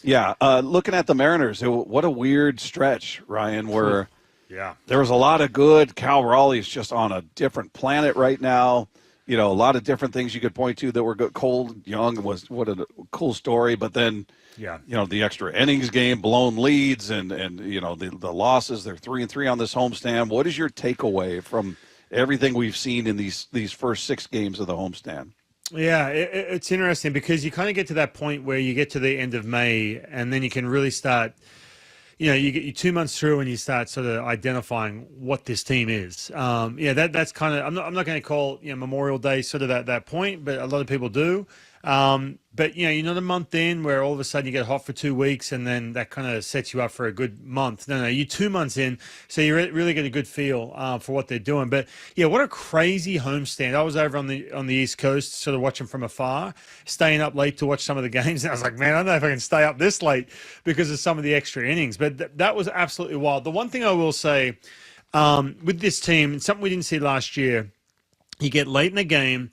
Yeah, looking at the Mariners, what a weird stretch, Ryan, where there was a lot of good. Cal Raleigh's just on a different planet right now. You know, a lot of different things you could point to that were good. Cole Young was what a cool story, but then, you know, the extra innings game, blown leads, and you know, the losses. They're 3-3 on this homestand. What is your takeaway from everything we've seen in these first 6 games of the homestand? Yeah, it's interesting because you kind of get to that point where you get to the end of May and then you can really start, you know, you get 2 months through and you start sort of identifying what this team is. That's kind of, I'm not going to call, you know, Memorial Day sort of that point, but a lot of people do. But, you know, you're not a month in where all of a sudden you get hot for 2 weeks and then that kind of sets you up for a good month. No, you're 2 months in, so you really get a good feel for what they're doing. But, yeah, what a crazy homestand. I was over on the East Coast sort of watching from afar, staying up late to watch some of the games. And I was like, man, I don't know if I can stay up this late because of some of the extra innings. But that was absolutely wild. The one thing I will say with this team, something we didn't see last year, you get late in the game.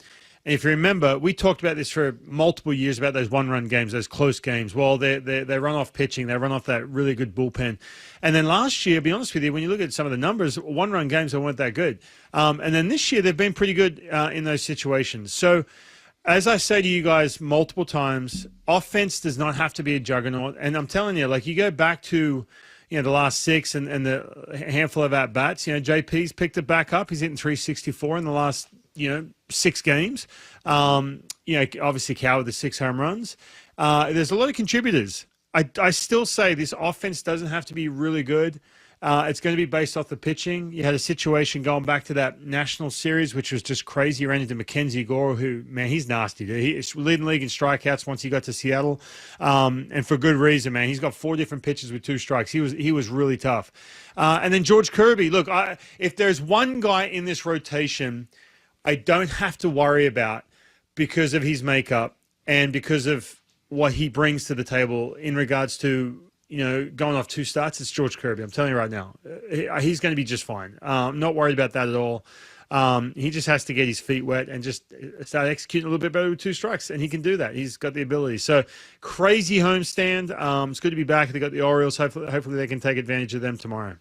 And if you remember, we talked about this for multiple years about those one-run games, those close games. Well, they run off pitching. They run off that really good bullpen. And then last year, to be honest with you, when you look at some of the numbers, one-run games weren't that good. And then this year, they've been pretty good in those situations. So as I say to you guys multiple times, offense does not have to be a juggernaut. And I'm telling you, like you go back to the last 6 and the handful of at-bats, JP's picked it back up. He's hitting 364 in the last 6 games. Obviously Cal with the 6 home runs. There's a lot of contributors. I still say this offense doesn't have to be really good. It's going to be based off the pitching. You had a situation going back to that national series, which was just crazy. You ran into Mackenzie Gore, who, man, he's nasty. He's leading the league in strikeouts once he got to Seattle. And for good reason, man. He's got 4 different pitches with 2 strikes. He was really tough. And then George Kirby. Look, if there's one guy in this rotation I don't have to worry about because of his makeup and because of what he brings to the table in regards to, going off 2 starts, it's George Kirby. I'm telling you right now, he's going to be just fine. Not worried about that at all. He just has to get his feet wet and just start executing a little bit better with 2 strikes, and he can do that. He's got the ability. So crazy homestand. It's good to be back. They got the Orioles. Hopefully they can take advantage of them tomorrow.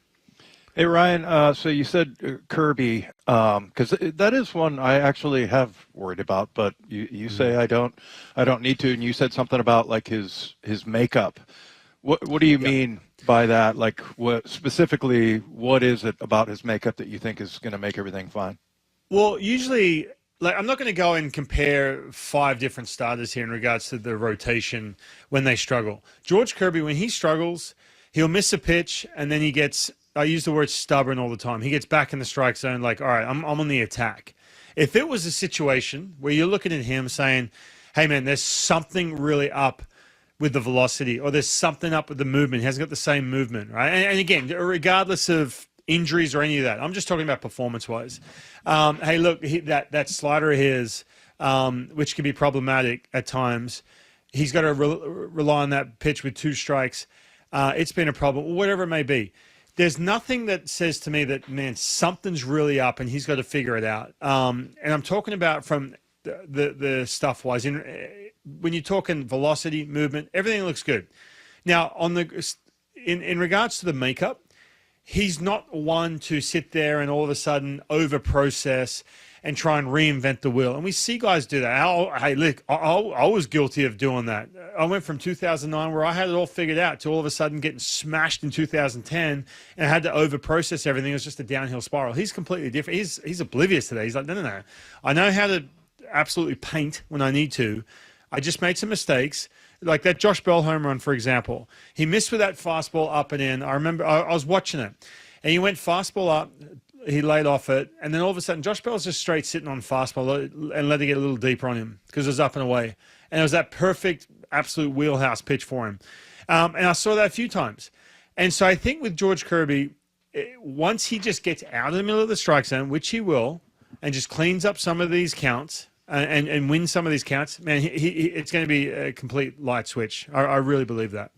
Hey, Ryan, so you said Kirby, because that is one I actually have worried about, but you say I don't need to, and you said something about like his makeup. What do you mean by that? Like, what is it about his makeup that you think is going to make everything fine? Well, usually, like, I'm not going to go and compare 5 different starters here in regards to the rotation when they struggle. George Kirby, when he struggles, he'll miss a pitch, and then he gets, I use the word stubborn all the time. He gets back in the strike zone like, all right, I'm on the attack. If it was a situation where you're looking at him saying, hey, man, there's something really up with the velocity or there's something up with the movement. He hasn't got the same movement, right? And again, regardless of injuries or any of that, I'm just talking about performance-wise. Hey, look, that slider of his, which can be problematic at times, he's got to rely on that pitch with 2 strikes. It's been a problem, whatever it may be. There's nothing that says to me that, man, something's really up and he's got to figure it out. And I'm talking about from the stuff-wise. When you're talking velocity, movement, everything looks good. Now, in regards to the makeup, he's not one to sit there and all of a sudden over-process and try and reinvent the wheel. And we see guys do that. Hey, look, I was guilty of doing that. I went from 2009 where I had it all figured out to all of a sudden getting smashed in 2010 and I had to over-process everything. It was just a downhill spiral. He's completely different. He's oblivious today. He's like, no. I know how to absolutely paint when I need to. I just made some mistakes. Like that Josh Bell home run, for example. He missed with that fastball up and in. I remember I was watching it. And he went fastball up. He laid off it, and then all of a sudden, Josh Bell's just straight sitting on fastball and let it get a little deeper on him because it was up and away. And it was that perfect, absolute wheelhouse pitch for him. And I saw that a few times. And so I think with George Kirby, once he just gets out of the middle of the strike zone, which he will, and just cleans up some of these counts and wins some of these counts, man, it's going to be a complete light switch. I really believe that.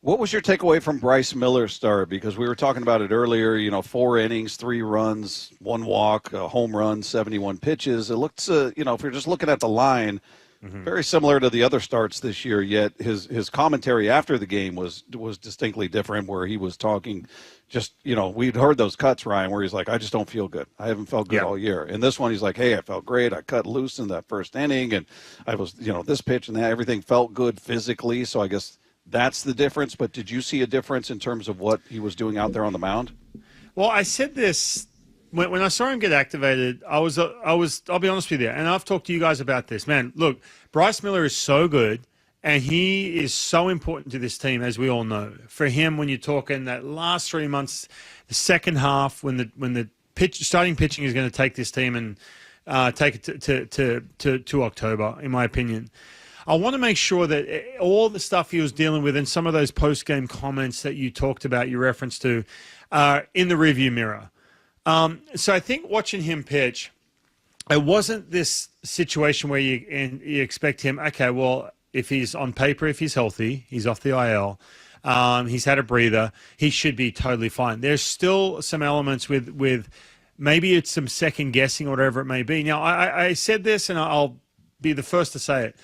What was your takeaway from Bryce Miller's start? Because we were talking about it earlier, 4 innings, 3 runs, 1 walk, a home run, 71 pitches. It looks, if you're just looking at the line, Very similar to the other starts this year, yet his commentary after the game was distinctly different, where he was talking just, we'd heard those cuts, Ryan, where he's like, I just don't feel good. I haven't felt good all year. And this one, he's like, hey, I felt great. I cut loose in that first inning, and I was, this pitch and that, everything felt good physically. So I guess that's the difference. But did you see a difference in terms of what he was doing out there on the mound? Well, I said this when I saw him get activated. I'll be honest with you, and I've talked to you guys about this, man. Look, Bryce Miller is so good, and he is so important to this team, as we all know. For him, when you're talking that last 3 months, the second half, when the starting pitching is going to take this team and take it to October, in my opinion. I want to make sure that all the stuff he was dealing with and some of those post-game comments that you talked about, you referenced to, are in the rearview mirror. So I think watching him pitch, it wasn't this situation where you expect him, okay, well, if he's on paper, if he's healthy, he's off the IL, he's had a breather, he should be totally fine. There's still some elements with maybe it's some second guessing or whatever it may be. Now, I said this, and I'll be the first to say it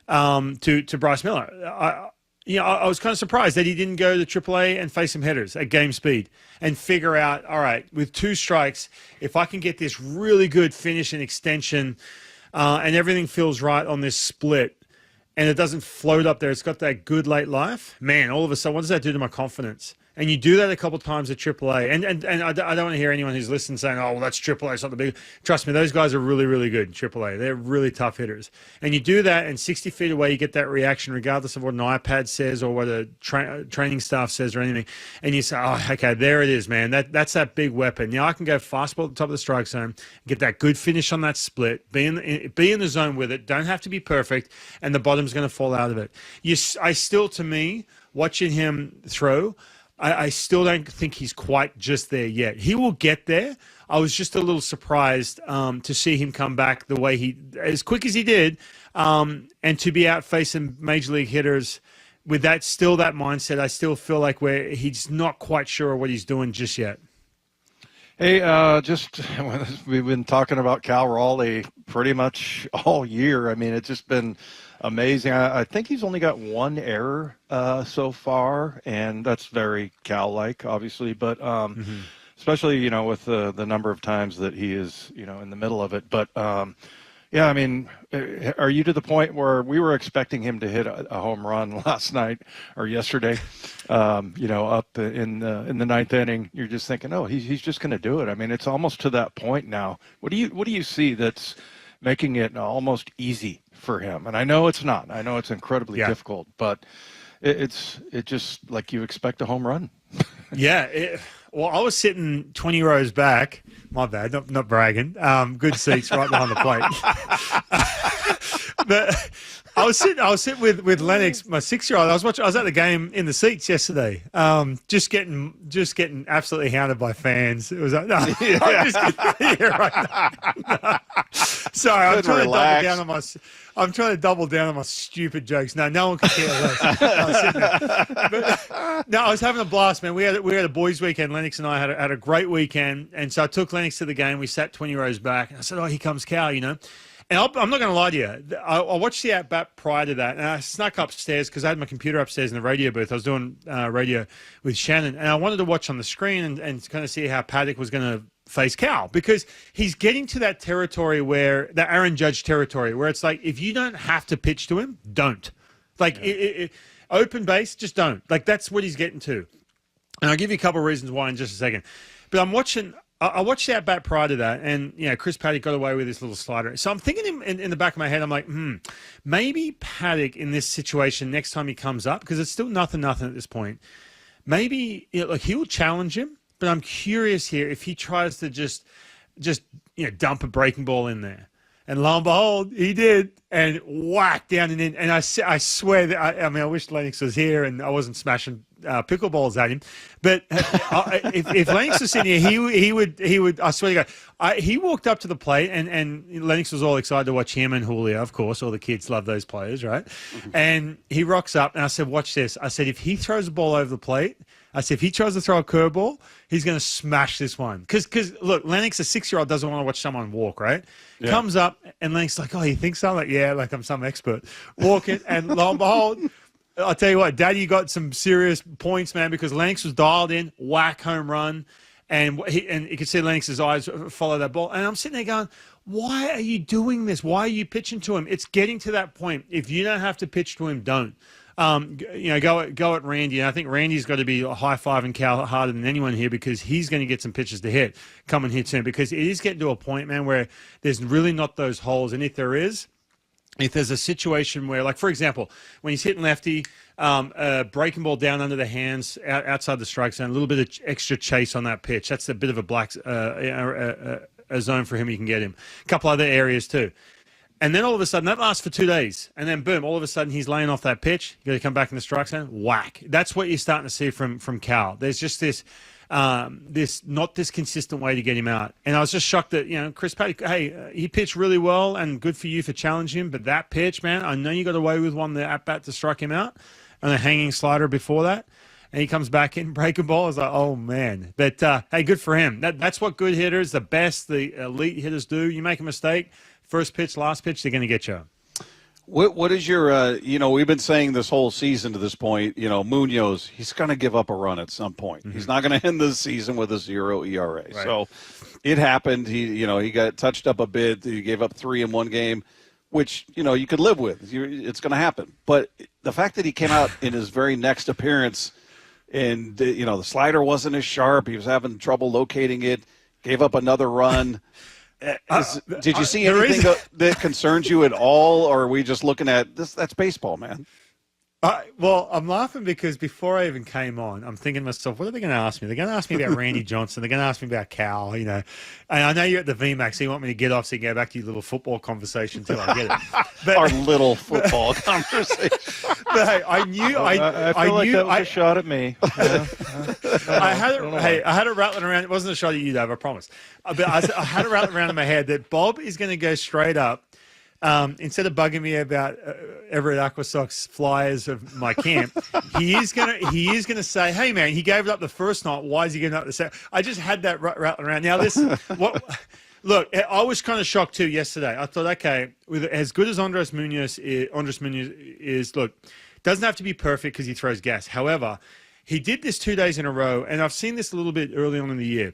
to Bryce Miller. I was kind of surprised that he didn't go to AAA and face some hitters at game speed and figure out, all right, with 2 strikes, if I can get this really good finish and extension and everything feels right on this split and it doesn't float up there, it's got that good late life, man, all of a sudden, what does that do to my confidence? And you do that a couple of times at AAA. And I don't want to hear anyone who's listening saying, oh, well, that's AAA. It's not the big. Trust me, those guys are really, really good in AAA. They're really tough hitters. And you do that, and 60 feet away, you get that reaction, regardless of what an iPad says or what a training staff says or anything. And you say, oh, okay, there it is, man. That's that big weapon. Now I can go fastball at the top of the strike zone, get that good finish on that split, be in the zone with it, don't have to be perfect, and the bottom's going to fall out of it. I still, to me, watching him throw, I still don't think he's quite just there yet. He will get there. I was just a little surprised to see him come back the way as quick as he did, and to be out facing major league hitters with that mindset. I still feel like he's not quite sure what he's doing just yet. Hey, we've been talking about Cal Raleigh pretty much all year. I mean, it's just been amazing. I think he's only got 1 error so far, and that's very Cal-like, obviously. But especially, with the number of times that he is, in the middle of it. But yeah, I mean, are you to the point where we were expecting him to hit a home run last night or yesterday? Up in the 9th inning, you're just thinking, oh, he's just going to do it. I mean, it's almost to that point now. What do you see that's making it almost easy for him? And I know it's not. I know it's incredibly difficult, but it's just like you expect a home run. Yeah. Well, I was sitting 20 rows back. My bad, not bragging. Good seats right behind the plate. But I was sitting with Lennox, my 6-year-old. I was at the game in the seats yesterday. Just getting absolutely hounded by fans. It was like, no, I'm just here right now. Sorry, I'm trying to double down on my stupid jokes. No one could care less. I was having a blast, man. We had a boys' weekend. Lennox and I had a great weekend, and so I took Lennox to the game. We sat 20 rows back, and I said, "Oh, here comes Cal," And I'm not going to lie to you. I watched the at-bat prior to that, and I snuck upstairs because I had my computer upstairs in the radio booth. I was doing radio with Shannon, and I wanted to watch on the screen and kind of see how Paddock was going to face Cal, because he's getting to that territory the Aaron Judge territory, where it's like, if you don't have to pitch to him, don't. Like, open base, just don't. Like, that's what he's getting to. And I'll give you a couple of reasons why in just a second. But I watched the at-bat prior to that, and Chris Paddock got away with this little slider. So I'm thinking in the back of my head, I'm like, maybe Paddock in this situation next time he comes up, because it's still nothing at this point, maybe he'll challenge him. But I'm curious here if he tries to just dump a breaking ball in there. And lo and behold, he did, and whack down and in. And I swear that I wish Lennox was here and I wasn't smashing pickleballs at him. But if Lennox was sitting here, he would. I swear to God, he walked up to the plate, and Lennox was all excited to watch him and Julio. Of course, all the kids love those players, right? Mm-hmm. And he rocks up, and I said, "Watch this." I said, "If he throws the ball over the plate." I said, if he tries to throw a curveball, he's going to smash this one. Because look, Lennox, a 6-year-old, doesn't want to watch someone walk, right? Yeah. Comes up, and Lennox is like, oh, you think so? I'm like, yeah, like I'm some expert. Walking, and lo and behold, I'll tell you what, Daddy got some serious points, man, because Lennox was dialed in, whack, home run, and you could see Lennox's eyes follow that ball. And I'm sitting there going, why are you doing this? Why are you pitching to him? It's getting to that point. If you don't have to pitch to him, don't. Go at Randy. And I think Randy's got to be high-fiving Cal harder than anyone here because he's going to get some pitches to hit coming here soon because it is getting to a point, man, where there's really not those holes. And if there's a situation where, like, for example, when he's hitting lefty, breaking ball down under the hands outside the strike zone, a little bit of extra chase on that pitch. That's a bit of a black a zone for him. You can get him. A couple other areas too. And then all of a sudden, that lasts for 2 days. And then, boom, all of a sudden, he's laying off that pitch. You got to come back in the strike zone. Whack. That's what you're starting to see from Cal. There's just this not this consistent way to get him out. And I was just shocked that, Chris Patty, he pitched really well and good for you for challenging him. But that pitch, man, I know you got away with one, the at-bat to strike him out and a hanging slider before that. And he comes back in, breaking ball. I was like, oh, man. But, hey, good for him. That's what good hitters, the best, the elite hitters do. You make a mistake. First pitch, last pitch, they're going to get you. What is your, we've been saying this whole season to this point, Munoz, he's going to give up a run at some point. Mm-hmm. He's not going to end the season with a 0 ERA. Right. So it happened. He got touched up a bit. He gave up 3 in one game, which, you could live with. It's going to happen. But the fact that he came out in his very next appearance and, the slider wasn't as sharp. He was having trouble locating it, gave up another run. Did you see anything that concerns you at all, or are we just looking at this? That's baseball, man. Well, I'm laughing because before I even came on, I'm thinking to myself, what are they going to ask me? They're going to ask me about Randy Johnson. They're going to ask me about Cal, And I know you're at the VMAX, so you want me to get off so you can go back to your little football conversation until I get it. But, our little football conversation. But hey, I knew that was a shot at me. I had it rattling around. It wasn't a shot at you, Dave, I promise. But I had it rattling around in my head that Bob is going to go straight up. Instead of bugging me about Everett Aquasox flyers of my camp, he is gonna say, "Hey man, he gave it up the first night. Why is he giving up the second?" I just had that rattling around. Now look, I was kind of shocked too yesterday. I thought, okay, with as good as Andrés Muñoz is, look, doesn't have to be perfect because he throws gas. However, he did this 2 days in a row, and I've seen this a little bit early on in the year.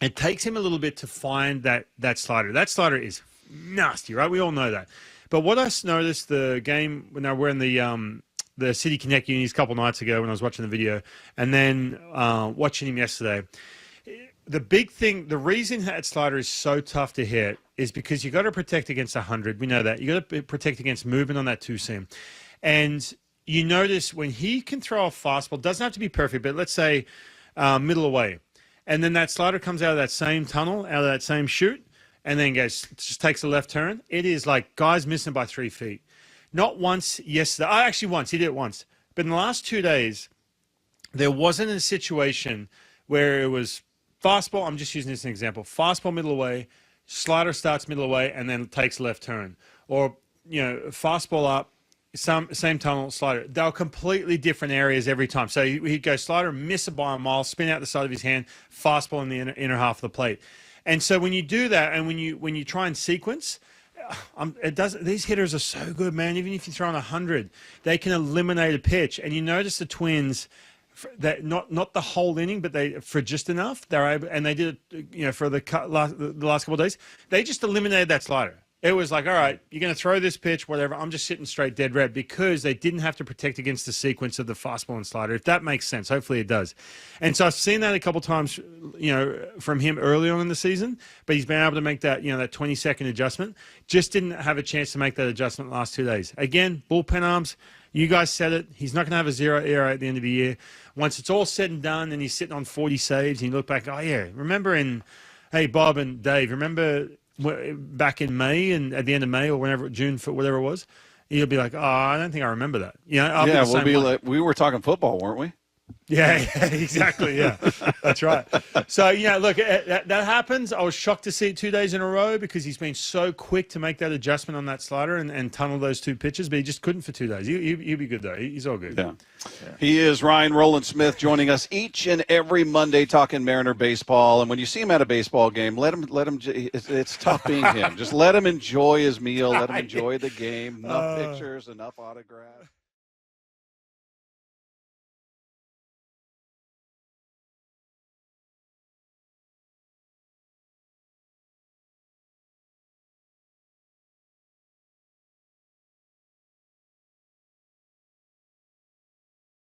It takes him a little bit to find that slider. That slider is nasty, right? We all know that. But what I noticed the game when I were in the City Connect unis a couple nights ago when I was watching the video, and then watching him yesterday, the big thing, the reason that slider is so tough to hit is because you got to protect against 100. We know that. You got to protect against movement on that two seam, and you notice when he can throw a fastball, doesn't have to be perfect, but let's say middle away, and then that slider comes out of that same tunnel, out of that same chute. And then just takes a left turn. It is like guys missing by 3 feet. Not once yesterday. Actually once. He did it once. But in the last 2 days, there wasn't a situation where it was fastball. I'm just using this as an example. Fastball middle away, slider starts middle away, and then takes left turn. Or, fastball up, same tunnel, slider. They were completely different areas every time. So he'd go slider, miss it by a mile, spin out the side of his hand, fastball in the inner half of the plate. And so when you do that, and when you try and sequence, these hitters are so good, man. Even if you throw on 100, they can eliminate a pitch. And you notice the Twins, that not the whole inning, but for just enough, they're able, and they did it, for the last couple of days. They just eliminated that slider. It was like, all right, you're going to throw this pitch, whatever. I'm just sitting straight dead red because they didn't have to protect against the sequence of the fastball and slider, if that makes sense. Hopefully it does. And so I've seen that a couple times, from him early on in the season, but he's been able to make that, that 20-second adjustment. Just didn't have a chance to make that adjustment the last 2 days. Again, bullpen arms, you guys said it. He's not going to have a 0 ERA at the end of the year. Once it's all said and done and he's sitting on 40 saves and you look back, oh, yeah, hey, Bob and Dave, remember back in May and at the end of May or whenever, June, whatever it was, you'll be like, oh, I don't think I remember that. We were talking football, weren't we? Yeah, exactly. Yeah, that's right. So, look, that happens. I was shocked to see it 2 days in a row because he's been so quick to make that adjustment on that slider and tunnel those two pitches, but he just couldn't for 2 days. He'll be good, though. He's all good. Yeah. He is Ryan Rowland-Smith joining us each and every Monday talking Mariner baseball. And when you see him at a baseball game, let him. It's tough being him. Just let him enjoy his meal. Let him enjoy the game. Enough pictures, enough autographs.